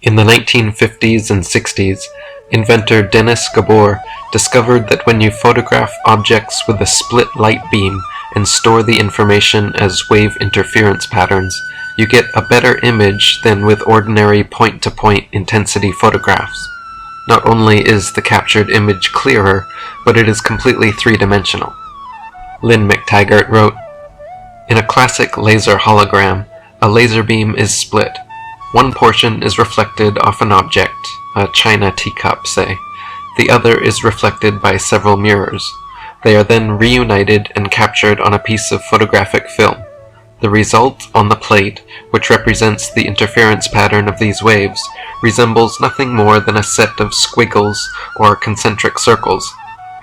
In the 1950s and 60s, inventor Dennis Gabor discovered that when you photograph objects with a split light beam and store the information as wave interference patterns, you get a better image than with ordinary point-to-point intensity photographs. Not only is the captured image clearer, but it is completely three-dimensional. Lynn McTaggart wrote, "In a classic laser hologram, a laser beam is split. One portion is reflected off an object, a china teacup, say. The other is reflected by several mirrors. They are then reunited and captured on a piece of photographic film. The result on the plate, which represents the interference pattern of these waves, resembles nothing more than a set of squiggles or concentric circles.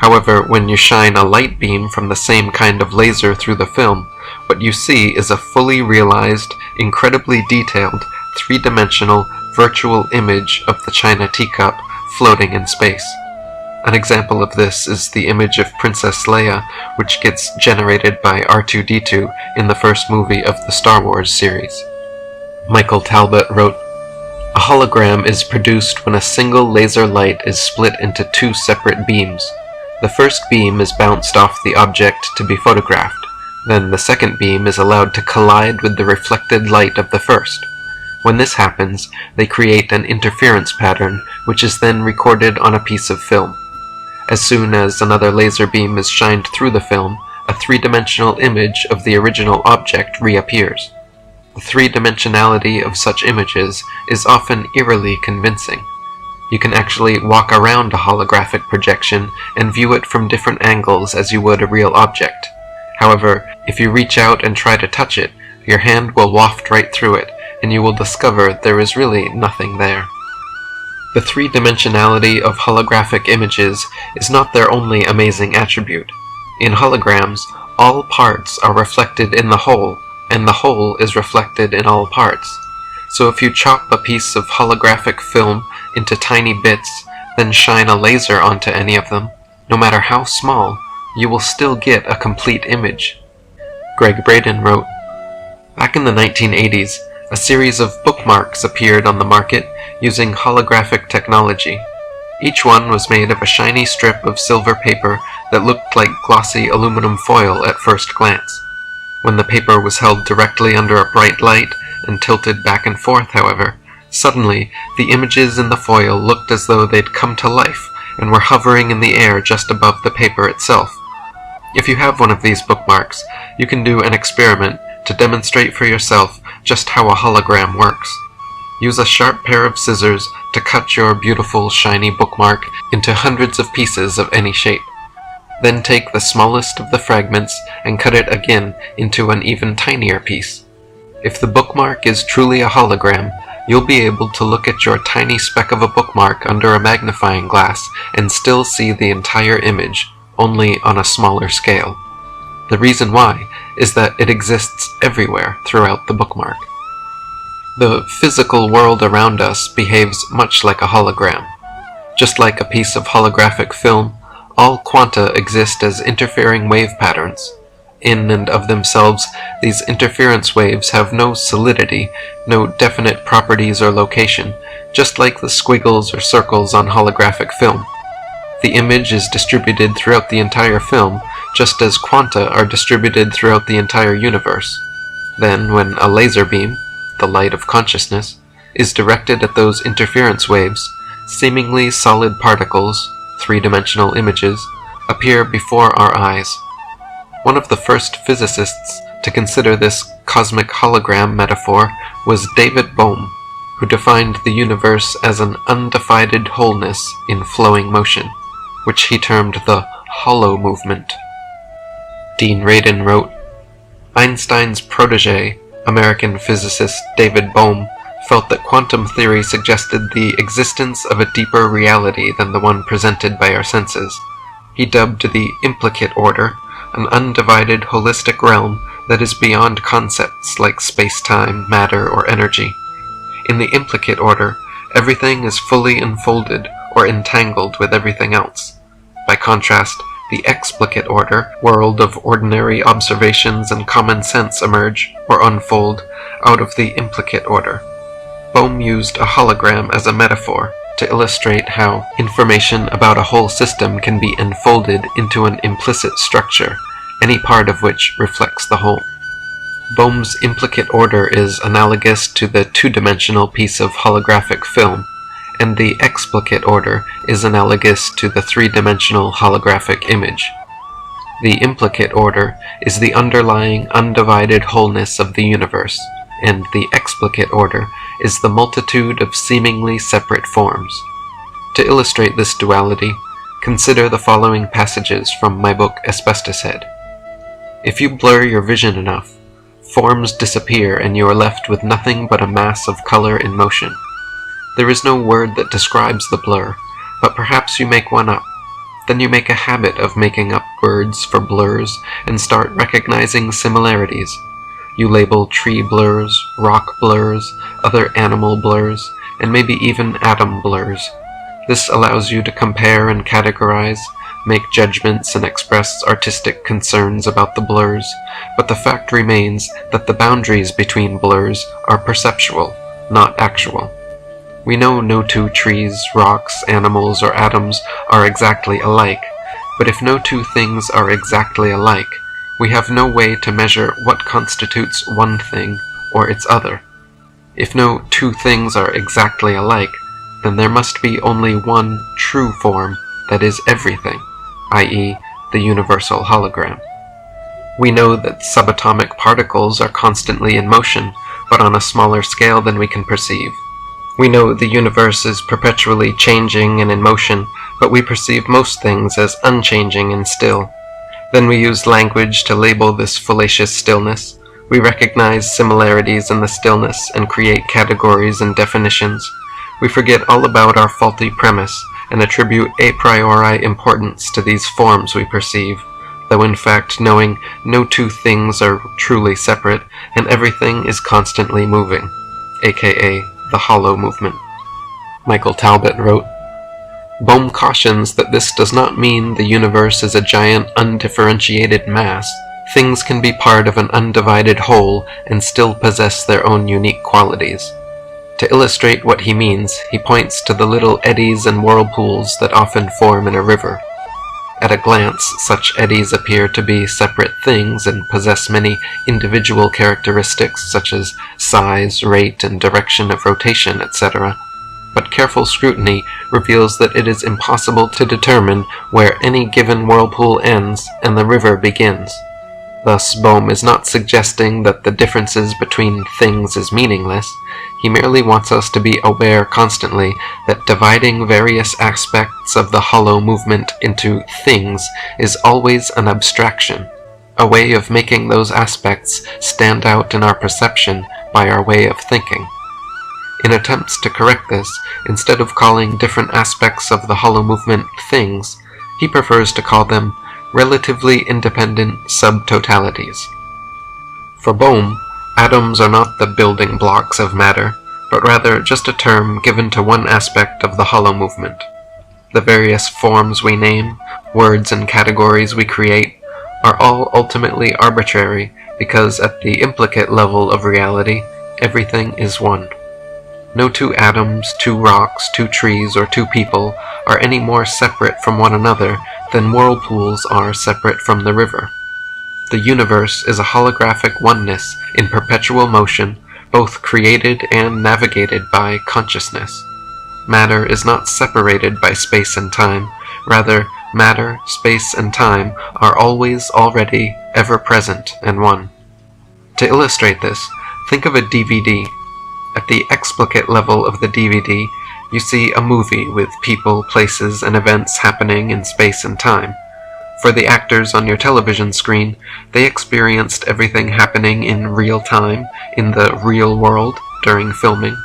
However, when you shine a light beam from the same kind of laser through the film, what you see is a fully realized, incredibly detailed, three-dimensional virtual image of the china teacup floating in space." An example of this is the image of Princess Leia, which gets generated by R2-D2 in the first movie of the Star Wars series. Michael Talbot wrote, "A hologram is produced when a single laser light is split into two separate beams. The first beam is bounced off the object to be photographed. Then the second beam is allowed to collide with the reflected light of the first. When this happens, they create an interference pattern, which is then recorded on a piece of film. As soon as another laser beam is shined through the film, a three-dimensional image of the original object reappears. The three-dimensionality of such images is often eerily convincing. You can actually walk around a holographic projection and view it from different angles as you would a real object. However, if you reach out and try to touch it, your hand will waft right through it, and you will discover there is really nothing there." The three-dimensionality of holographic images is not their only amazing attribute. In holograms, all parts are reflected in the whole, and the whole is reflected in all parts. So if you chop a piece of holographic film into tiny bits, then shine a laser onto any of them, no matter how small, you will still get a complete image. Greg Braden wrote, "Back in the 1980s, a series of bookmarks appeared on the market using holographic technology. Each one was made of a shiny strip of silver paper that looked like glossy aluminum foil at first glance. When the paper was held directly under a bright light and tilted back and forth, however, suddenly the images in the foil looked as though they'd come to life and were hovering in the air just above the paper itself. If you have one of these bookmarks, you can do an experiment to demonstrate for yourself just how a hologram works. Use a sharp pair of scissors to cut your beautiful shiny bookmark into hundreds of pieces of any shape. Then take the smallest of the fragments and cut it again into an even tinier piece. If the bookmark is truly a hologram, you'll be able to look at your tiny speck of a bookmark under a magnifying glass and still see the entire image, only on a smaller scale. The reason why is that it exists everywhere throughout the bookmark." The physical world around us behaves much like a hologram. Just like a piece of holographic film, all quanta exist as interfering wave patterns. In and of themselves, these interference waves have no solidity, no definite properties or location, just like the squiggles or circles on holographic film. The image is distributed throughout the entire film, just as quanta are distributed throughout the entire universe. Then, when a laser beam, the light of consciousness, is directed at those interference waves, seemingly solid particles, three-dimensional images, appear before our eyes. One of the first physicists to consider this cosmic hologram metaphor was David Bohm, who defined the universe as an undivided wholeness in flowing motion, which he termed the hollow movement. Dean Radin wrote, "Einstein's protege, American physicist David Bohm, felt that quantum theory suggested the existence of a deeper reality than the one presented by our senses. He dubbed the implicate order an undivided holistic realm that is beyond concepts like space-time, matter, or energy. In the implicate order, everything is fully enfolded or entangled with everything else. By contrast, the explicate order, world of ordinary observations and common sense emerge, or unfold, out of the implicate order. Bohm used a hologram as a metaphor to illustrate how information about a whole system can be enfolded into an implicit structure, any part of which reflects the whole. Bohm's implicate order is analogous to the two-dimensional piece of holographic film, and the explicate order is analogous to the three-dimensional holographic image. The implicate order is the underlying undivided wholeness of the universe, and the explicate order is the multitude of seemingly separate forms. To illustrate this duality, consider the following passages from my book Asbestos Head. If you blur your vision enough, forms disappear and you are left with nothing but a mass of color in motion. There is no word that describes the blur, but perhaps you make one up. Then you make a habit of making up words for blurs and start recognizing similarities. You label tree blurs, rock blurs, other animal blurs, and maybe even atom blurs. This allows you to compare and categorize, make judgments and express artistic concerns about the blurs, but the fact remains that the boundaries between blurs are perceptual, not actual. We know no two trees, rocks, animals, or atoms are exactly alike, but if no two things are exactly alike, we have no way to measure what constitutes one thing or its other. If no two things are exactly alike, then there must be only one true form that is everything, i.e., the universal hologram. We know that subatomic particles are constantly in motion, but on a smaller scale than we can perceive. We know the universe is perpetually changing and in motion, but we perceive most things as unchanging and still. Then we use language to label this fallacious stillness. We recognize similarities in the stillness and create categories and definitions. We forget all about our faulty premise and attribute a priori importance to these forms we perceive, though in fact knowing no two things are truly separate and everything is constantly moving, aka the hollow movement. Michael Talbot wrote, Bohm cautions that this does not mean the universe is a giant undifferentiated mass. Things can be part of an undivided whole and still possess their own unique qualities. To illustrate what he means, he points to the little eddies and whirlpools that often form in a river. At a glance, such eddies appear to be separate things and possess many individual characteristics such as size, rate, and direction of rotation, etc. But careful scrutiny reveals that it is impossible to determine where any given whirlpool ends and the river begins. Thus, Bohm is not suggesting that the differences between things is meaningless. He merely wants us to be aware constantly that dividing various aspects of the hollow movement into things is always an abstraction, a way of making those aspects stand out in our perception by our way of thinking. In attempts to correct this, instead of calling different aspects of the hollow movement things, he prefers to call them relatively independent subtotalities. For Bohm, atoms are not the building blocks of matter, but rather just a term given to one aspect of the hollow movement. The various forms we name, words and categories we create, are all ultimately arbitrary because at the implicate level of reality, everything is one. No two atoms, two rocks, two trees, or two people are any more separate from one another than whirlpools are separate from the river. The universe is a holographic oneness in perpetual motion, both created and navigated by consciousness. Matter is not separated by space and time. Rather, matter, space, and time are always, already, ever present and one. To illustrate this, think of a DVD. At the explicate level of the DVD, you see a movie with people, places, and events happening in space and time. For the actors on your television screen, they experienced everything happening in real time, in the real world, during filming.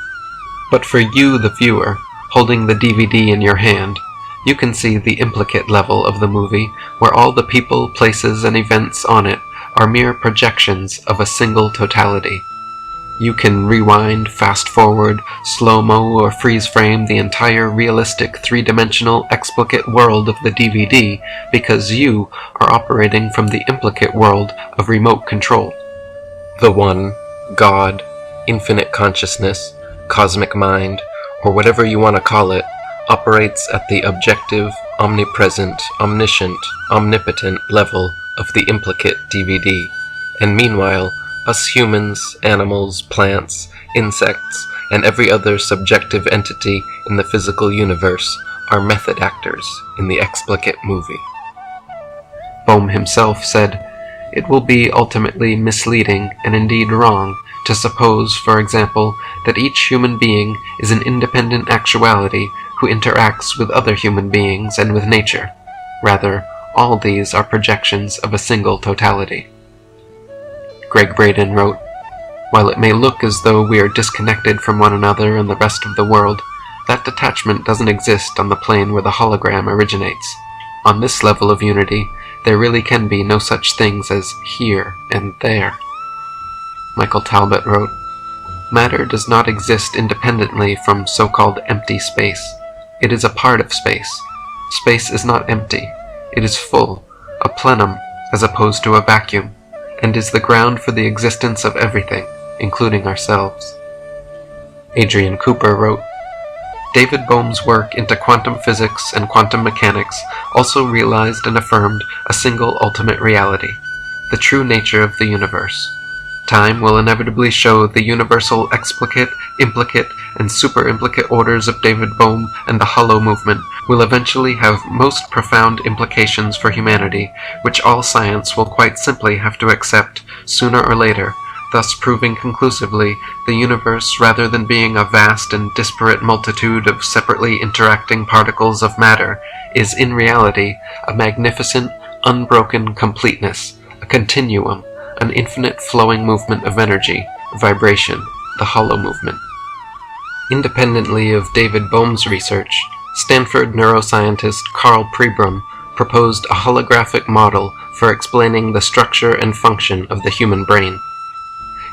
But for you, the viewer, holding the DVD in your hand, you can see the implicate level of the movie, where all the people, places, and events on it are mere projections of a single totality. You can rewind, fast-forward, slow-mo, or freeze-frame the entire realistic three-dimensional explicate world of the DVD because you are operating from the implicate world of remote control. The One, God, infinite consciousness, cosmic mind, or whatever you want to call it, operates at the objective, omnipresent, omniscient, omnipotent level of the implicate DVD, and meanwhile, us humans, animals, plants, insects, and every other subjective entity in the physical universe are method actors in the explicate movie. Bohm himself said, "It will be ultimately misleading and indeed wrong to suppose, for example, that each human being is an independent actuality who interacts with other human beings and with nature. Rather, all these are projections of a single totality." Greg Braden wrote, "While it may look as though we are disconnected from one another and the rest of the world, that detachment doesn't exist on the plane where the hologram originates. On this level of unity, there really can be no such things as here and there." Michael Talbot wrote, "Matter does not exist independently from so-called empty space. It is a part of space. Space is not empty. It is full, a plenum, as opposed to a vacuum, and is the ground for the existence of everything, including ourselves." Adrian Cooper wrote, "David Bohm's work into quantum physics and quantum mechanics also realized and affirmed a single ultimate reality, the true nature of the universe. Time will inevitably show the universal explicate, implicate, and superimplicate orders of David Bohm, and the Hollow movement will eventually have most profound implications for humanity, which all science will quite simply have to accept sooner or later, thus proving conclusively the universe, rather than being a vast and disparate multitude of separately interacting particles of matter, is in reality a magnificent, unbroken completeness, a continuum, an infinite flowing movement of energy, vibration, the Hollow movement." Independently of David Bohm's research, Stanford neuroscientist Carl Pribram proposed a holographic model for explaining the structure and function of the human brain.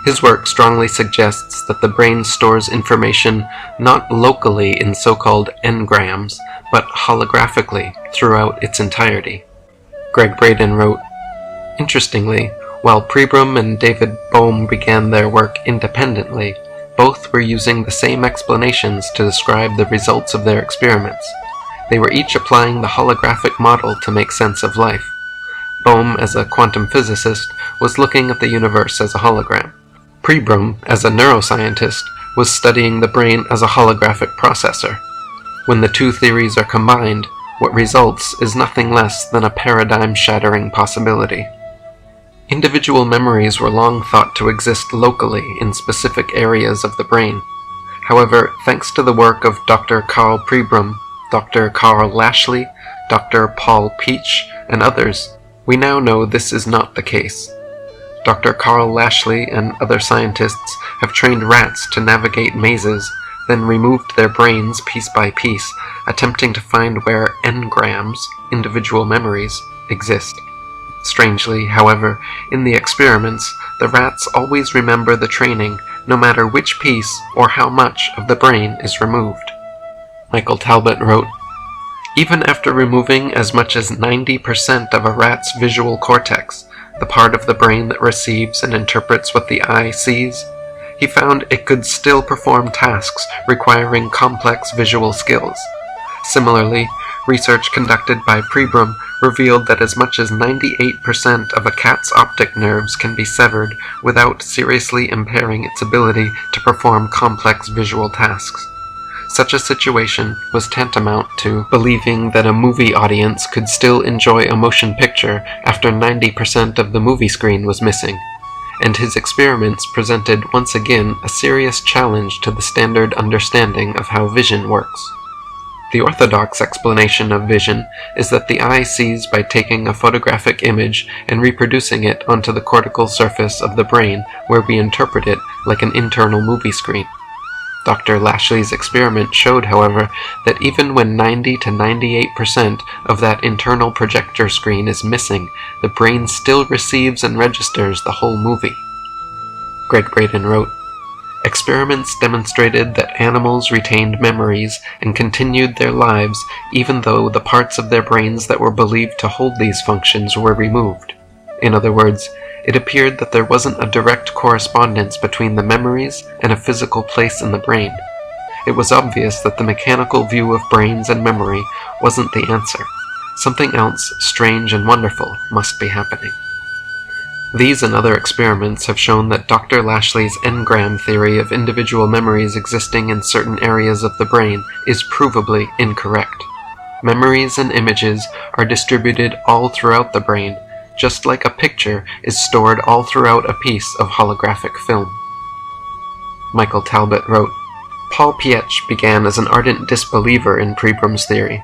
His work strongly suggests that the brain stores information not locally in so-called engrams, but holographically throughout its entirety. Greg Braden wrote, "Interestingly, while Pribram and David Bohm began their work independently, both were using the same explanations to describe the results of their experiments. They were each applying the holographic model to make sense of life. Bohm, as a quantum physicist, was looking at the universe as a hologram. Pribram, as a neuroscientist, was studying the brain as a holographic processor. When the two theories are combined, what results is nothing less than a paradigm-shattering possibility." Individual memories were long thought to exist locally in specific areas of the brain. However, thanks to the work of Dr. Carl Pribram, Dr. Carl Lashley, Dr. Paul Peach, and others, we now know this is not the case. Dr. Carl Lashley and other scientists have trained rats to navigate mazes, then removed their brains piece by piece, attempting to find where engrams, individual memories, exist. Strangely, however, in the experiments, the rats always remember the training, no matter which piece or how much of the brain is removed." Michael Talbot wrote, "Even after removing as much as 90% of a rat's visual cortex, the part of the brain that receives and interprets what the eye sees, he found it could still perform tasks requiring complex visual skills. Similarly, research conducted by Pribram revealed that as much as 98% of a cat's optic nerves can be severed without seriously impairing its ability to perform complex visual tasks. Such a situation was tantamount to believing that a movie audience could still enjoy a motion picture after 90% of the movie screen was missing, and his experiments presented once again a serious challenge to the standard understanding of how vision works. The orthodox explanation of vision is that the eye sees by taking a photographic image and reproducing it onto the cortical surface of the brain, where we interpret it like an internal movie screen. Dr. Lashley's experiment showed, however, that even when 90 to 98% of that internal projector screen is missing, the brain still receives and registers the whole movie." Greg Braden wrote, "Experiments demonstrated that animals retained memories and continued their lives even though the parts of their brains that were believed to hold these functions were removed. In other words, it appeared that there wasn't a direct correspondence between the memories and a physical place in the brain. It was obvious that the mechanical view of brains and memory wasn't the answer. Something else, strange and wonderful, must be happening. These and other experiments have shown that Dr. Lashley's engram theory of individual memories existing in certain areas of the brain is provably incorrect. Memories and images are distributed all throughout the brain, just like a picture is stored all throughout a piece of holographic film. Michael Talbot wrote, Paul Pietsch began as an ardent disbeliever in Prebrum's theory.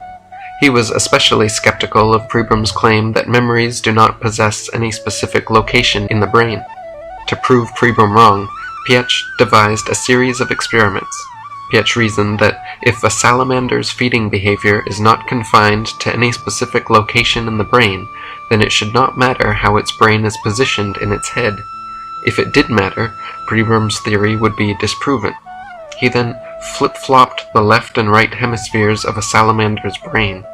He was especially skeptical of Prebrum's claim that memories do not possess any specific location in the brain. To prove Prebrum wrong, Pietsch devised a series of experiments. Pietsch reasoned that if a salamander's feeding behavior is not confined to any specific location in the brain, then it should not matter how its brain is positioned in its head. If it did matter, Prebrum's theory would be disproven. He then flip-flopped the left and right hemispheres of a salamander's brain,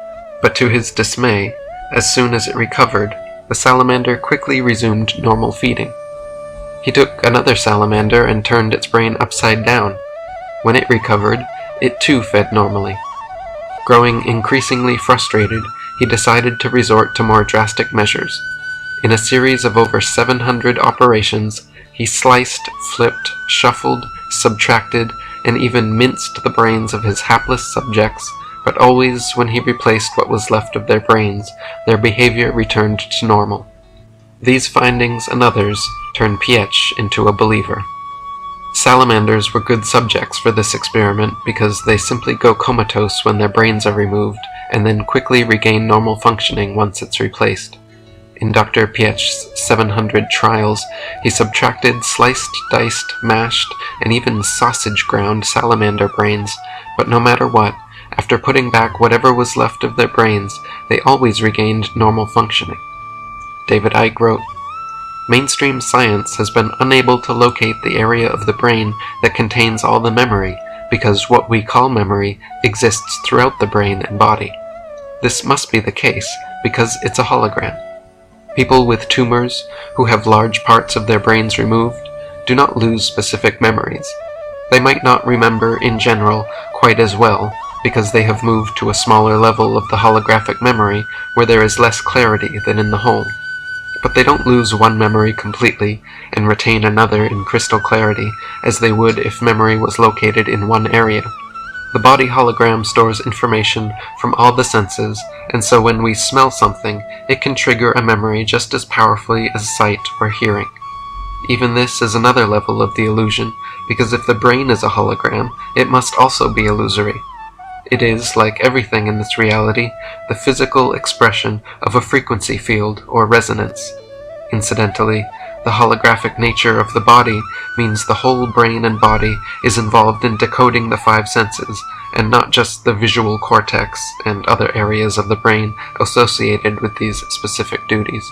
but to his dismay, as soon as it recovered, the salamander quickly resumed normal feeding. He took another salamander and turned its brain upside down. When it recovered, it too fed normally. Growing increasingly frustrated, he decided to resort to more drastic measures. In a series of over 700 operations, he sliced, flipped, shuffled, subtracted, and even minced the brains of his hapless subjects, but always when he replaced what was left of their brains, their behavior returned to normal. These findings and others turned Pietsch into a believer. Salamanders were good subjects for this experiment because they simply go comatose when their brains are removed, and then quickly regain normal functioning once it's replaced. In Dr. Pietsch's 700 trials, he subtracted sliced, diced, mashed, and even sausage-ground salamander brains, but no matter what, after putting back whatever was left of their brains, they always regained normal functioning. David Icke wrote, Mainstream science has been unable to locate the area of the brain that contains all the memory, because what we call memory exists throughout the brain and body. This must be the case, because it's a hologram. People with tumors, who have large parts of their brains removed, do not lose specific memories. They might not remember, in general, quite as well, because they have moved to a smaller level of the holographic memory where there is less clarity than in the whole. But they don't lose one memory completely and retain another in crystal clarity, as they would if memory was located in one area. The body hologram stores information from all the senses, and so when we smell something, it can trigger a memory just as powerfully as sight or hearing. Even this is another level of the illusion, because if the brain is a hologram, it must also be illusory. It is, like everything in this reality, the physical expression of a frequency field or resonance. Incidentally, the holographic nature of the body means the whole brain and body is involved in decoding the five senses, and not just the visual cortex and other areas of the brain associated with these specific duties.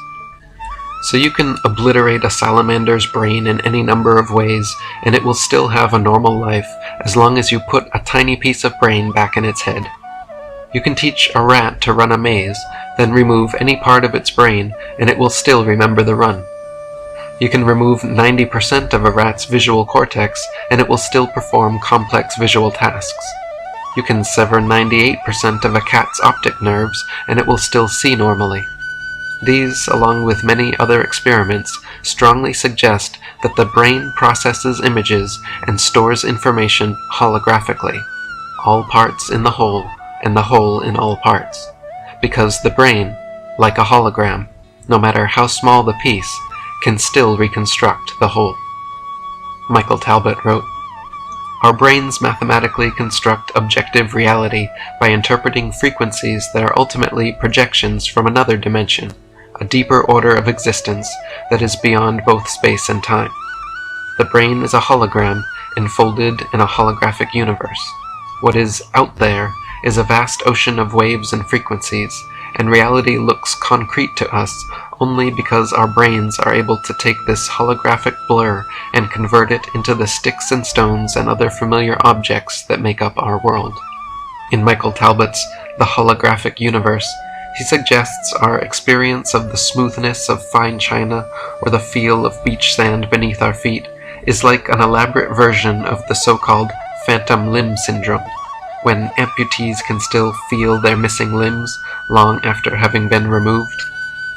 So you can obliterate a salamander's brain in any number of ways, and it will still have a normal life as long as you put a tiny piece of brain back in its head. You can teach a rat to run a maze, then remove any part of its brain, and it will still remember the run. You can remove 90% of a rat's visual cortex, and it will still perform complex visual tasks. You can sever 98% of a cat's optic nerves, and it will still see normally. These, along with many other experiments, strongly suggest that the brain processes images and stores information holographically, all parts in the whole, and the whole in all parts, because the brain, like a hologram, no matter how small the piece, can still reconstruct the whole. Michael Talbot wrote, Our brains mathematically construct objective reality by interpreting frequencies that are ultimately projections from another dimension, a deeper order of existence that is beyond both space and time. The brain is a hologram enfolded in a holographic universe. What is out there is a vast ocean of waves and frequencies, and reality looks concrete to us only because our brains are able to take this holographic blur and convert it into the sticks and stones and other familiar objects that make up our world. In Michael Talbot's The Holographic Universe, He suggests our experience of the smoothness of fine china or the feel of beach sand beneath our feet is like an elaborate version of the so-called phantom limb syndrome, when amputees can still feel their missing limbs long after having been removed.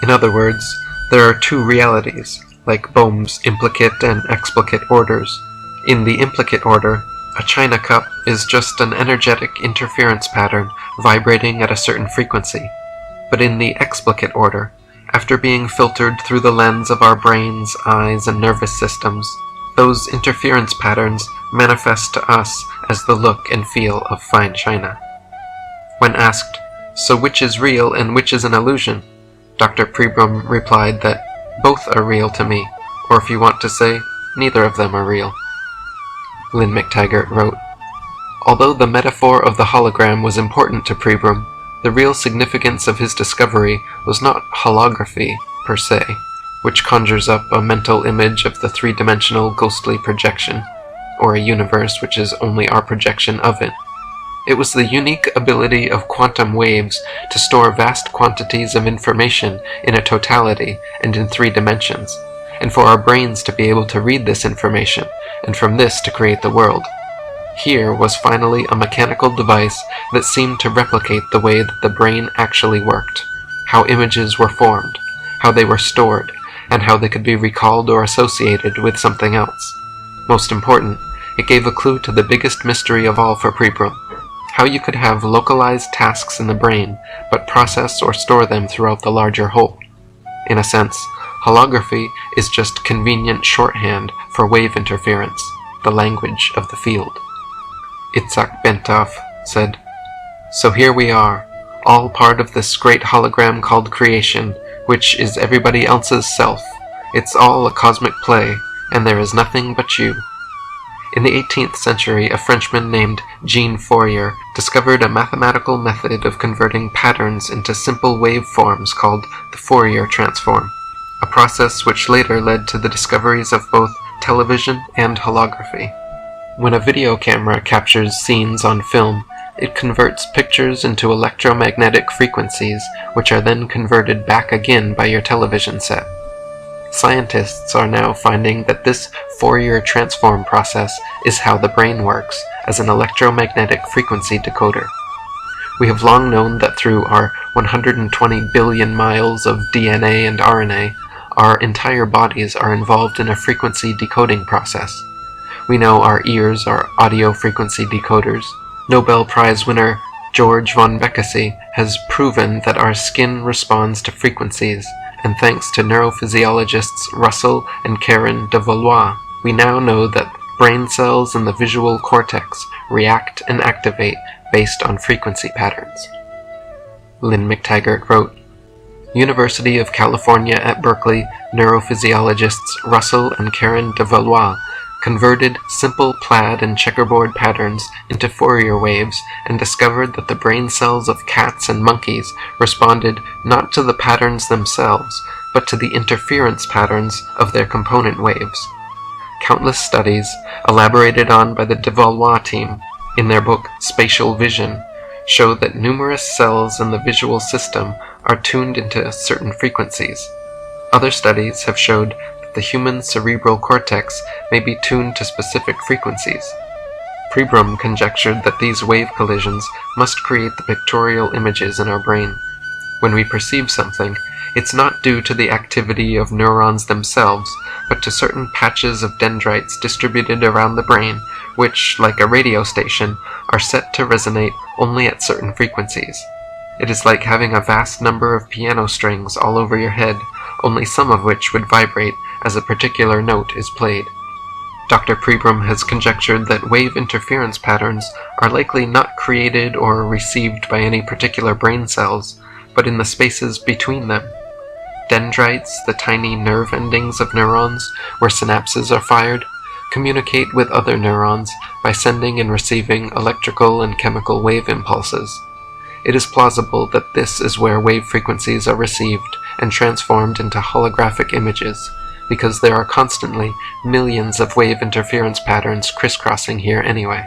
In other words, there are two realities, like Bohm's implicate and explicate orders. In the implicate order, a china cup is just an energetic interference pattern vibrating at a certain frequency. But in the explicate order, after being filtered through the lens of our brains, eyes, and nervous systems, those interference patterns manifest to us as the look and feel of fine china. When asked, "So which is real and which is an illusion?" Dr. Pribram replied that both are real to me, or if you want to say, neither of them are real. Lynn McTaggart wrote, although the metaphor of the hologram was important to Pribram, the real significance of his discovery was not holography per se, which conjures up a mental image of the three-dimensional ghostly projection, or a universe which is only our projection of it. It was the unique ability of quantum waves to store vast quantities of information in a totality and in 3 dimensions, and for our brains to be able to read this information, and from this to create the world. Here was finally a mechanical device that seemed to replicate the way that the brain actually worked, how images were formed, how they were stored, and how they could be recalled or associated with something else. Most important, it gave a clue to the biggest mystery of all for Pribram, how you could have localized tasks in the brain, but process or store them throughout the larger whole. In a sense, holography is just convenient shorthand for wave interference, the language of the field. Itzhak Bentov said, "So here we are, all part of this great hologram called creation, which is everybody else's self. It's all a cosmic play, and there is nothing but you." In the 18th century, a Frenchman named Jean Fourier discovered a mathematical method of converting patterns into simple waveforms called the Fourier transform, a process which later led to the discoveries of both television and holography. When a video camera captures scenes on film, it converts pictures into electromagnetic frequencies, which are then converted back again by your television set. Scientists are now finding that this Fourier transform process is how the brain works as an electromagnetic frequency decoder. We have long known that through our 120 billion miles of DNA and RNA, our entire bodies are involved in a frequency decoding process. We know our ears are audio frequency decoders. Nobel Prize winner George von Beckersey has proven that our skin responds to frequencies, and thanks to neurophysiologists Russell and Karen de Valois, we now know that brain cells in the visual cortex react and activate based on frequency patterns. Lynn McTaggart wrote, University of California at Berkeley neurophysiologists Russell and Karen de Valois converted simple plaid and checkerboard patterns into Fourier waves and discovered that the brain cells of cats and monkeys responded not to the patterns themselves, but to the interference patterns of their component waves. Countless studies, elaborated on by the de Valois team in their book Spatial Vision, show that numerous cells in the visual system are tuned into certain frequencies. Other studies have showed the human cerebral cortex may be tuned to specific frequencies. Pribram conjectured that these wave collisions must create the pictorial images in our brain. When we perceive something, it's not due to the activity of neurons themselves, but to certain patches of dendrites distributed around the brain, which, like a radio station, are set to resonate only at certain frequencies. It is like having a vast number of piano strings all over your head, only some of which would vibrate as a particular note is played. Dr. Pribram has conjectured that wave interference patterns are likely not created or received by any particular brain cells, but in the spaces between them. Dendrites, the tiny nerve endings of neurons, where synapses are fired, communicate with other neurons by sending and receiving electrical and chemical wave impulses. It is plausible that this is where wave frequencies are received and transformed into holographic images, because there are constantly millions of wave interference patterns crisscrossing here anyway.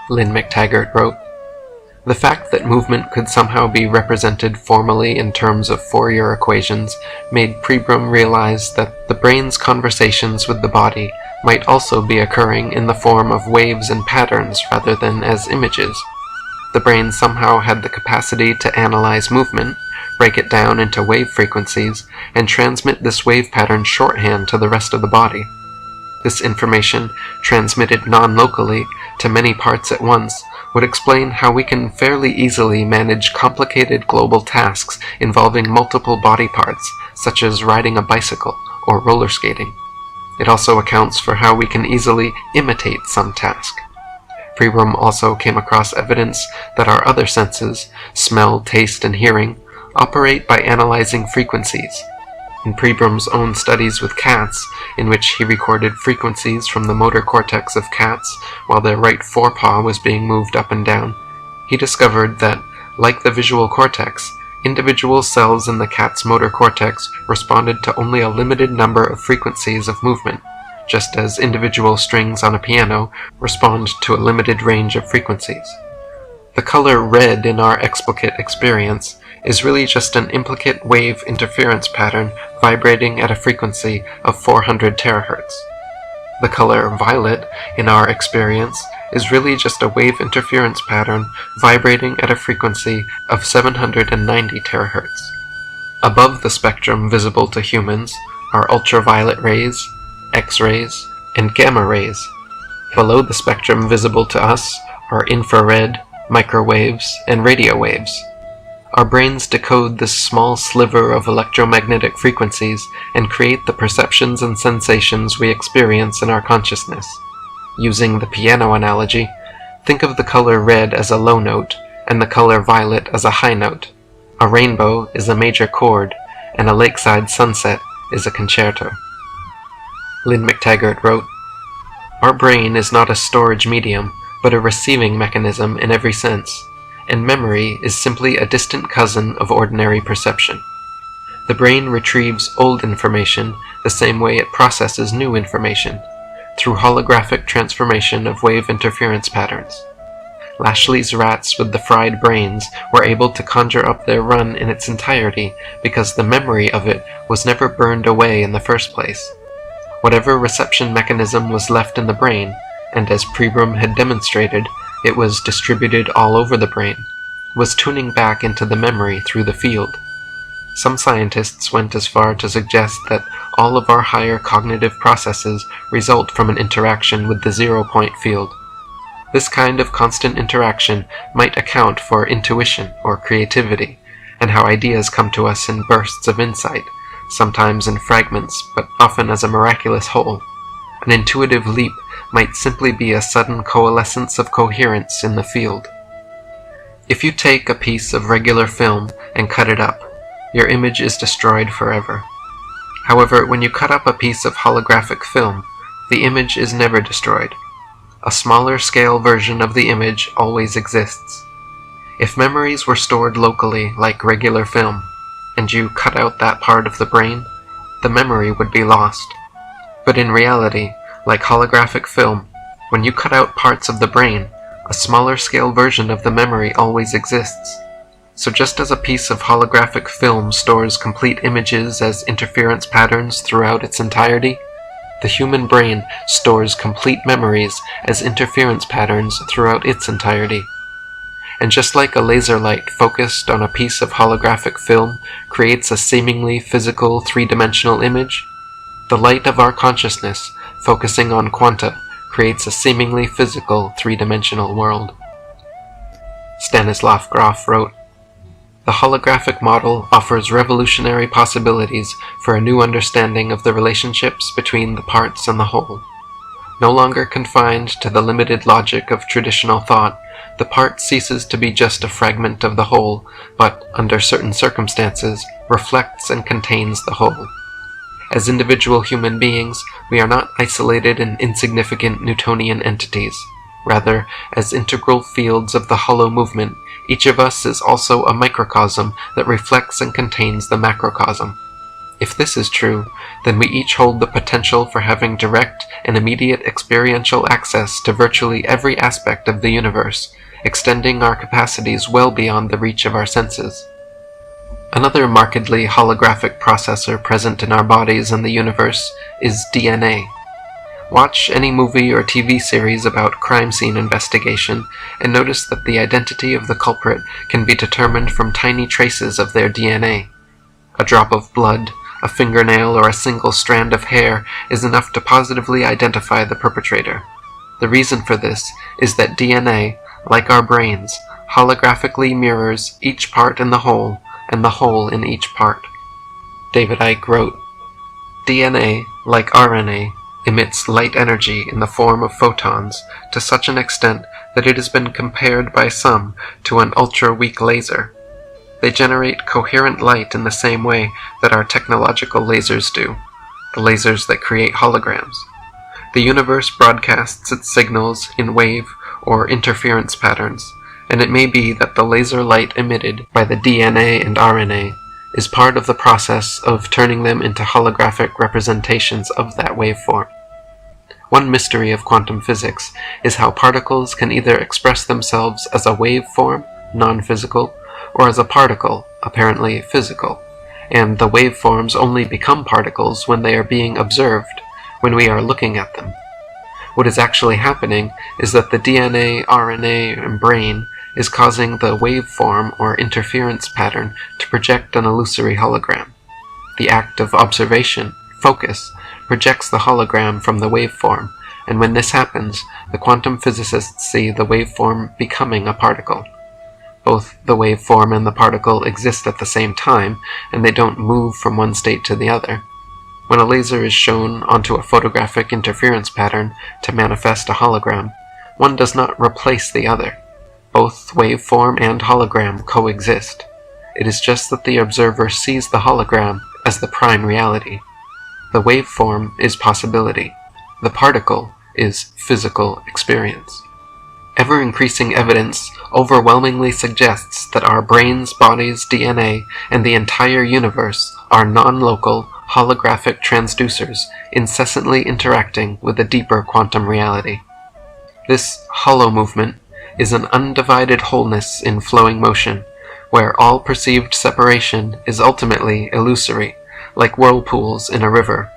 Lynn McTaggart wrote, The fact that movement could somehow be represented formally in terms of Fourier equations made Pribram realize that the brain's conversations with the body might also be occurring in the form of waves and patterns rather than as images. The brain somehow had the capacity to analyze movement, break it down into wave frequencies, and transmit this wave pattern shorthand to the rest of the body. This information, transmitted non-locally to many parts at once, would explain how we can fairly easily manage complicated global tasks involving multiple body parts, such as riding a bicycle or roller skating. It also accounts for how we can easily imitate some task. Pribram also came across evidence that our other senses, smell, taste, and hearing, operate by analyzing frequencies. In Pribram's own studies with cats, in which he recorded frequencies from the motor cortex of cats while their right forepaw was being moved up and down, he discovered that, like the visual cortex, individual cells in the cat's motor cortex responded to only a limited number of frequencies of movement, just as individual strings on a piano respond to a limited range of frequencies. The color red in our explicit experience is really just an implicate wave interference pattern vibrating at a frequency of 400 terahertz. The color violet in our experience is really just a wave interference pattern vibrating at a frequency of 790 terahertz. Above the spectrum visible to humans are ultraviolet rays, X-rays, and gamma rays. Below the spectrum visible to us are infrared, microwaves, and radio waves. Our brains decode this small sliver of electromagnetic frequencies and create the perceptions and sensations we experience in our consciousness. Using the piano analogy, think of the color red as a low note and the color violet as a high note. A rainbow is a major chord, and a lakeside sunset is a concerto. Lynn McTaggart wrote, "Our brain is not a storage medium, but a receiving mechanism in every sense, and memory is simply a distant cousin of ordinary perception. The brain retrieves old information the same way it processes new information, through holographic transformation of wave interference patterns. Lashley's rats with the fried brains were able to conjure up their run in its entirety because the memory of it was never burned away in the first place. Whatever reception mechanism was left in the brain, and as Pribram had demonstrated, it was distributed all over the brain, was tuning back into the memory through the field. Some scientists went as far to suggest that all of our higher cognitive processes result from an interaction with the zero-point field. This kind of constant interaction might account for intuition or creativity, and how ideas come to us in bursts of insight, sometimes in fragments, but often as a miraculous whole. An intuitive leap might simply be a sudden coalescence of coherence in the field. If you take a piece of regular film and cut it up, your image is destroyed forever. However, when you cut up a piece of holographic film, the image is never destroyed. A smaller scale version of the image always exists. If memories were stored locally like regular film, and you cut out that part of the brain, the memory would be lost. But in reality, like holographic film, when you cut out parts of the brain, a smaller scale version of the memory always exists. So just as a piece of holographic film stores complete images as interference patterns throughout its entirety, the human brain stores complete memories as interference patterns throughout its entirety. And just like a laser light focused on a piece of holographic film creates a seemingly physical three-dimensional image, the light of our consciousness focusing on quanta creates a seemingly physical three-dimensional world." Stanislav Grof wrote, "The holographic model offers revolutionary possibilities for a new understanding of the relationships between the parts and the whole. No longer confined to the limited logic of traditional thought, the part ceases to be just a fragment of the whole, but, under certain circumstances, reflects and contains the whole. As individual human beings, we are not isolated and insignificant Newtonian entities. Rather, as integral fields of the hollow movement, each of us is also a microcosm that reflects and contains the macrocosm. If this is true, then we each hold the potential for having direct and immediate experiential access to virtually every aspect of the universe, extending our capacities well beyond the reach of our senses. Another markedly holographic processor present in our bodies and the universe is DNA. Watch any movie or TV series about crime scene investigation and notice that the identity of the culprit can be determined from tiny traces of their DNA. A drop of blood, a fingernail, or a single strand of hair is enough to positively identify the perpetrator. The reason for this is that DNA, like our brains, holographically mirrors each part in the whole, and the whole in each part. David Icke wrote, "DNA, like RNA, emits light energy in the form of photons to such an extent that it has been compared by some to an ultra-weak laser. They generate coherent light in the same way that our technological lasers do, the lasers that create holograms. The universe broadcasts its signals in wave or interference patterns, and it may be that the laser light emitted by the DNA and RNA is part of the process of turning them into holographic representations of that waveform. One mystery of quantum physics is how particles can either express themselves as a waveform, non-physical, or as a particle, apparently physical, and the waveforms only become particles when they are being observed, when we are looking at them. What is actually happening is that the DNA, RNA, and brain is causing the waveform or interference pattern to project an illusory hologram. The act of observation, focus, projects the hologram from the waveform, and when this happens, the quantum physicists see the waveform becoming a particle. Both the waveform and the particle exist at the same time, and they don't move from one state to the other. When a laser is shown onto a photographic interference pattern to manifest a hologram, one does not replace the other. Both waveform and hologram coexist. It is just that the observer sees the hologram as the prime reality. The waveform is possibility. The particle is physical experience. Ever-increasing evidence overwhelmingly suggests that our brains, bodies, DNA, and the entire universe are non-local, holographic transducers incessantly interacting with a deeper quantum reality. This hollow movement is an undivided wholeness in flowing motion, where all perceived separation is ultimately illusory, like whirlpools in a river.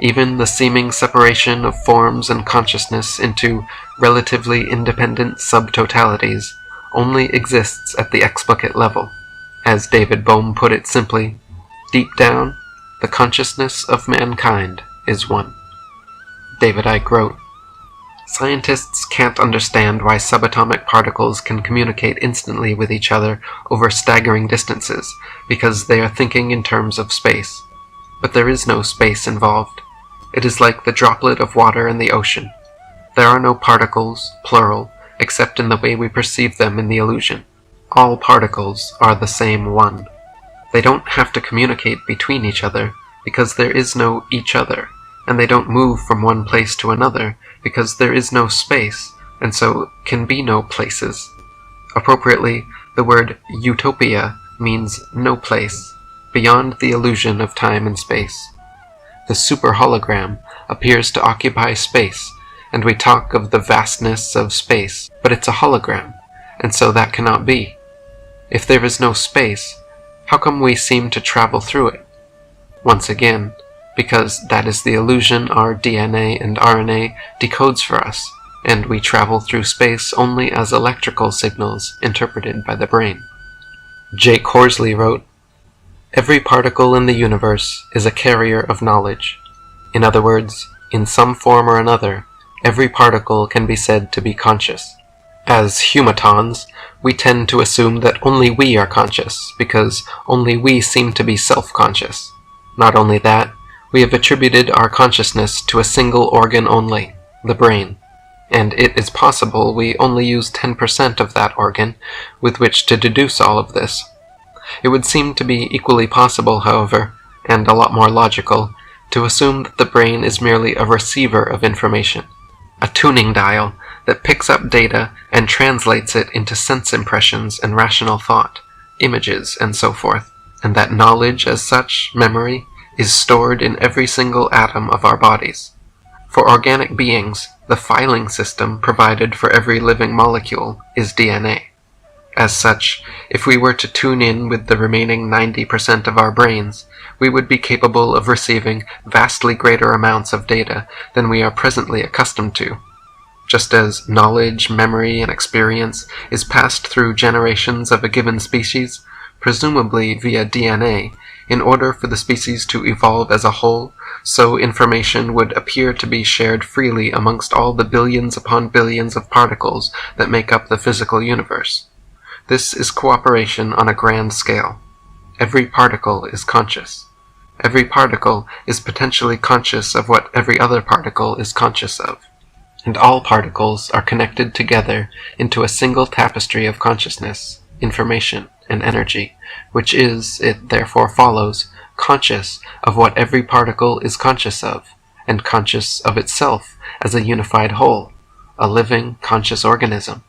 Even the seeming separation of forms and consciousness into relatively independent subtotalities only exists at the explicate level. As David Bohm put it simply, deep down, the consciousness of mankind is one. David Icke wrote, "Scientists can't understand why subatomic particles can communicate instantly with each other over staggering distances, because they are thinking in terms of space. But there is no space involved. It is like the droplet of water in the ocean. There are no particles, plural, except in the way we perceive them in the illusion. All particles are the same one. They don't have to communicate between each other, because there is no each other, and they don't move from one place to another, because there is no space, and so can be no places. Appropriately, the word utopia means no place, beyond the illusion of time and space. The super-hologram appears to occupy space, and we talk of the vastness of space, but it's a hologram, and so that cannot be. If there is no space, how come we seem to travel through it? Once again, because that is the illusion our DNA and RNA decodes for us, and we travel through space only as electrical signals interpreted by the brain." Jake Horsley wrote, "Every particle in the universe is a carrier of knowledge. In other words, in some form or another, every particle can be said to be conscious. As humatons, we tend to assume that only we are conscious, because only we seem to be self-conscious. Not only that, we have attributed our consciousness to a single organ only, the brain, and it is possible we only use 10% of that organ with which to deduce all of this. It would seem to be equally possible, however, and a lot more logical, to assume that the brain is merely a receiver of information, a tuning dial that picks up data and translates it into sense impressions and rational thought, images, and so forth, and that knowledge as such, memory, is stored in every single atom of our bodies. For organic beings, the filing system provided for every living molecule is DNA. As such, if we were to tune in with the remaining 90% of our brains, we would be capable of receiving vastly greater amounts of data than we are presently accustomed to. Just as knowledge, memory, and experience is passed through generations of a given species, presumably via DNA, in order for the species to evolve as a whole, so information would appear to be shared freely amongst all the billions upon billions of particles that make up the physical universe. This is cooperation on a grand scale. Every particle is conscious. Every particle is potentially conscious of what every other particle is conscious of. And all particles are connected together into a single tapestry of consciousness, information, and energy, which is, it therefore follows, conscious of what every particle is conscious of, and conscious of itself as a unified whole, a living, conscious organism.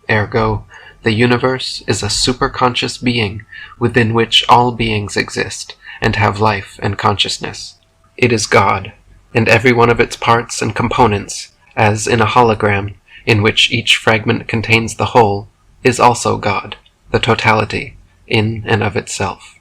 Ergo, the universe is a superconscious being within which all beings exist and have life and consciousness. It is God, and every one of its parts and components, as in a hologram, in which each fragment contains the whole, is also God, the totality, in and of itself.